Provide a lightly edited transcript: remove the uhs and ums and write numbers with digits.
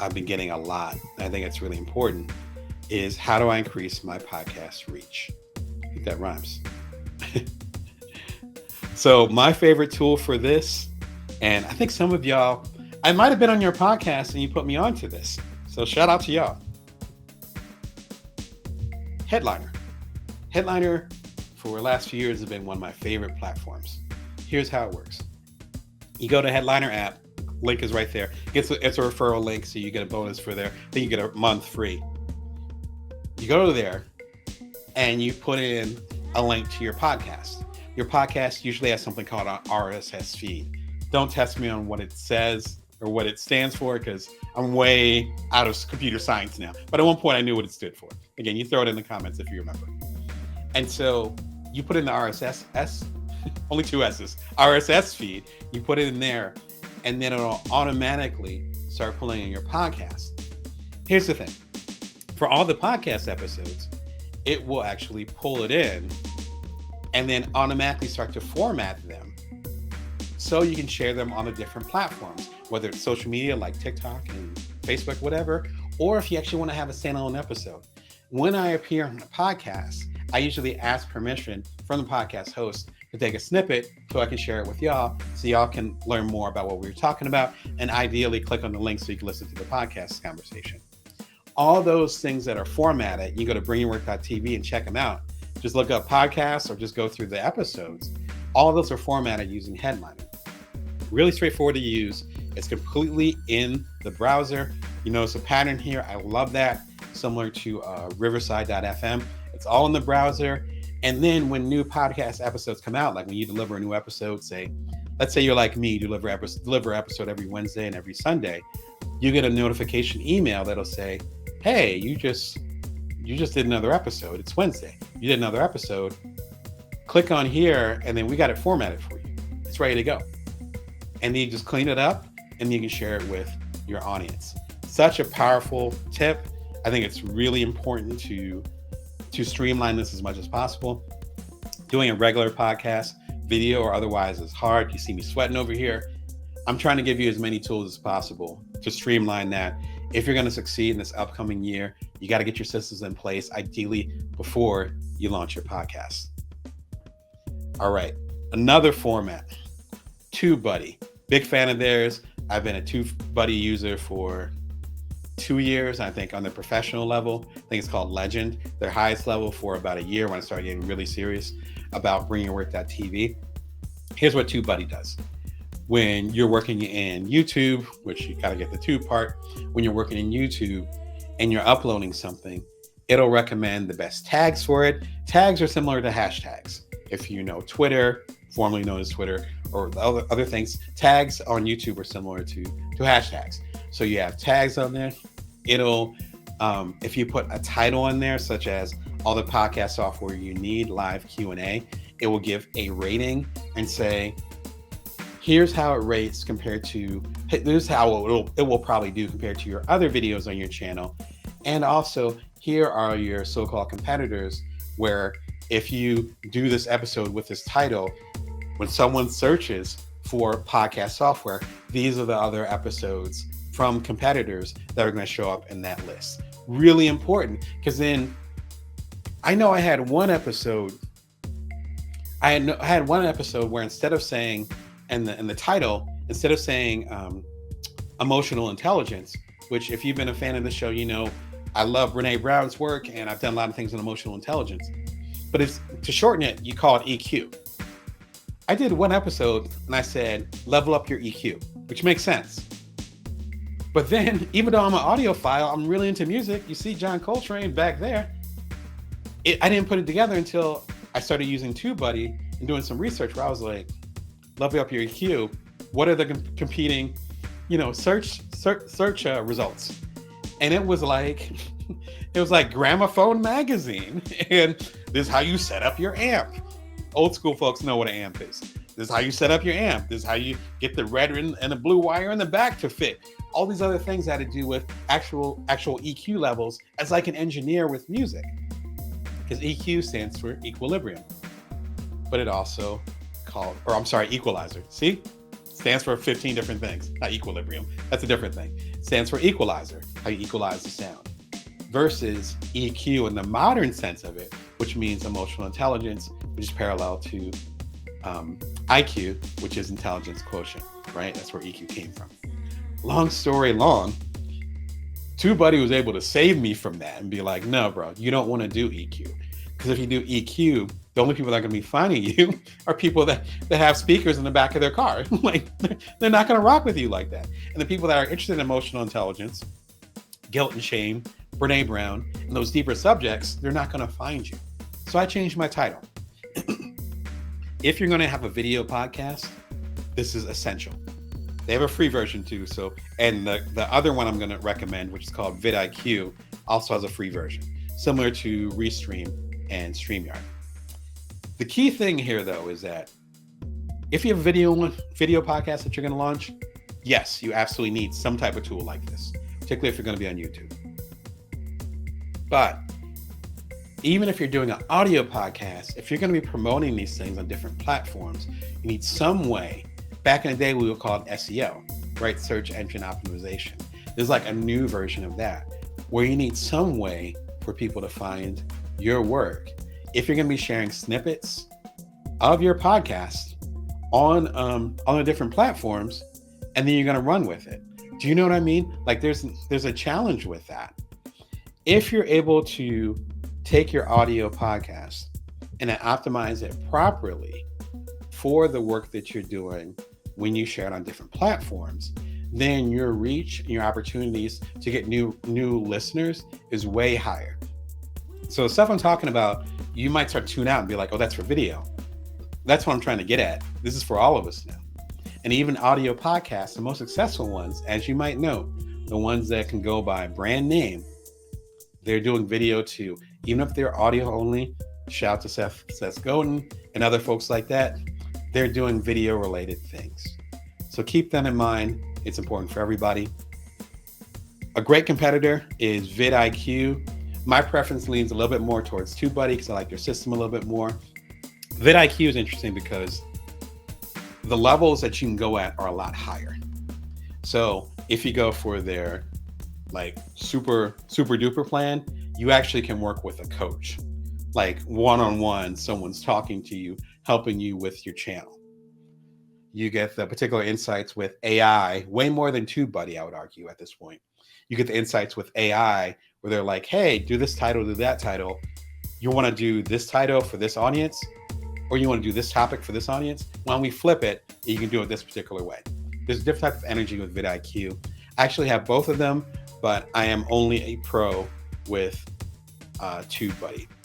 I've been getting a lot, and I think it's really important, is how do I increase my podcast reach? I think that rhymes. So my favorite tool for this, and I think some of y'all, I might have been on your podcast and you put me onto this. So shout out to y'all. Headliner. Headliner for the last few years has been one of my favorite platforms. Here's how it works. You go to Headliner app, link is right there. It's a referral link, so you get a bonus for there. Then you get a month free. You go to there and you put in a link to your podcast. Your podcast usually has something called an RSS feed. Don't test me on what it says or what it stands for, because I'm way out of computer science now. But at one point I knew what it stood for. Again, you throw it in the comments if you remember. And so you put in the RSS, only two S's, RSS feed, you put it in there, and then it'll automatically start pulling in your podcast. Here's the thing. For all the podcast episodes, it will actually pull it in and then automatically start to format them so you can share them on the different platforms, whether it's social media like TikTok and Facebook, whatever, or if you actually want to have a standalone episode. When I appear on a podcast, I usually ask permission from the podcast host to take a snippet so I can share it with y'all, so y'all can learn more about what we were talking about, and ideally click on the link so you can listen to the podcast conversation. All those things that are formatted, you go to bringyourwork.tv and check them out. Just look up podcasts or just go through the episodes. All of those are formatted using Headliner. Really straightforward to use. It's completely in the browser. You notice a pattern here. I love that. Similar to riverside.fm. It's all in the browser. And then when new podcast episodes come out, like when you deliver a new episode, let's say you're like me, you deliver episode every Wednesday and every Sunday, you get a notification email that'll say, hey, you just did another episode. It's Wednesday. You did another episode. Click on here, and then we got it formatted for you. It's ready to go. And then you just clean it up, and you can share it with your audience. Such a powerful tip. I think it's really important to streamline this as much as possible. Doing a regular podcast, video or otherwise, is hard. You see me sweating over here. I'm trying to give you as many tools as possible to streamline that. If you're going to succeed in this upcoming year, you got to get your systems in place, ideally before you launch your podcast. All right, another format, TubeBuddy. Big fan of theirs. I've been a TubeBuddy user for 2 years, I think, on the professional level. I think it's called Legend. Their highest level for about a year when I started getting really serious about bringyourwork.tv. Here's what TubeBuddy does. When you're working in YouTube, which you got to get the tube part, when you're working in YouTube and you're uploading something, it'll recommend the best tags for it. Tags are similar to hashtags. If you know Twitter, formerly known as Twitter, or the other things, tags on YouTube are similar to hashtags. So you have tags on there. It'll, if you put a title in there, such as all the podcast software you need, live Q&A, it will give a rating and say, here's how it rates compared to, here's how it will probably do compared to your other videos on your channel. And also, here are your so-called competitors, where if you do this episode with this title, when someone searches for podcast software, these are the other episodes from competitors that are going to show up in that list. Really important, because then I know I had one episode. I had one episode where instead of saying in the title, instead of saying emotional intelligence, which if you've been a fan of the show, you know I love Brene Brown's work and I've done a lot of things on emotional intelligence. But it's to shorten it, you call it EQ. I did one episode and I said, level up your EQ, which makes sense. But then, even though I'm an audiophile, I'm really into music. You see John Coltrane back there. I didn't put it together until I started using TubeBuddy and doing some research where I was like, level up your EQ. What are the competing, search results? And it was like Gramophone magazine. And this is how you set up your amp. Old school folks know what an amp is. This is how you set up your amp. This is how you get the red and the blue wire in the back to fit. All these other things had to do with actual EQ levels as like an engineer with music. Because EQ stands for equilibrium. But it also equalizer. See? Stands for 15 different things. Not equilibrium. That's a different thing. Stands for equalizer, how you equalize the sound. Versus EQ in the modern sense of it, which means emotional intelligence, which is parallel to IQ, which is intelligence quotient, right? That's where EQ came from. Long story long, TubeBuddy was able to save me from that and be like, no, bro, you don't want to do EQ. Because if you do EQ, the only people that are going to be finding you are people that have speakers in the back of their car. Like, they're not going to rock with you like that. And the people that are interested in emotional intelligence, guilt and shame, Brene Brown, and those deeper subjects, they're not going to find you. So I changed my title. If you're going to have a video podcast, this is essential. They have a free version too. So, and the other one I'm going to recommend, which is called VidIQ, also has a free version, similar to Restream and StreamYard. The key thing here, though, is that if you have a video podcast that you're going to launch, yes, you absolutely need some type of tool like this, particularly if you're going to be on YouTube. But even if you're doing an audio podcast, if you're going to be promoting these things on different platforms, you need some way. Back in the day, we would call it SEO, right? Search engine optimization. There's like a new version of that, where you need some way for people to find your work. If you're going to be sharing snippets of your podcast on the different platforms, and then you're going to run with it. Do you know what I mean? Like there's a challenge with that. If you're able to take your audio podcast and then optimize it properly for the work that you're doing when you share it on different platforms, then your reach and your opportunities to get new listeners is way higher. So the stuff I'm talking about, you might start to tune out and be like, oh, that's for video. That's what I'm trying to get at. This is for all of us now. And even audio podcasts, the most successful ones, as you might know, the ones that can go by brand name, they're doing video too. Even if they're audio only, shout to Seth Godin and other folks like that, they're doing video related things. So keep that in mind. It's important for everybody. A great competitor is VidIQ. My preference leans a little bit more towards TubeBuddy because I like their system a little bit more. VidIQ is interesting because the levels that you can go at are a lot higher. So if you go for their like super duper plan, you actually can work with a coach, like one-on-one, someone's talking to you, helping you with your channel. You get the particular insights with AI, way more than TubeBuddy, I would argue at this point. You get the insights with AI where they're like, hey, do this title, do that title. You want to do this title for this audience, or you want to do this topic for this audience? When we flip it, you can do it this particular way. There's a different type of energy with VidIQ. I actually have both of them, but I am only a pro with TubeBuddy.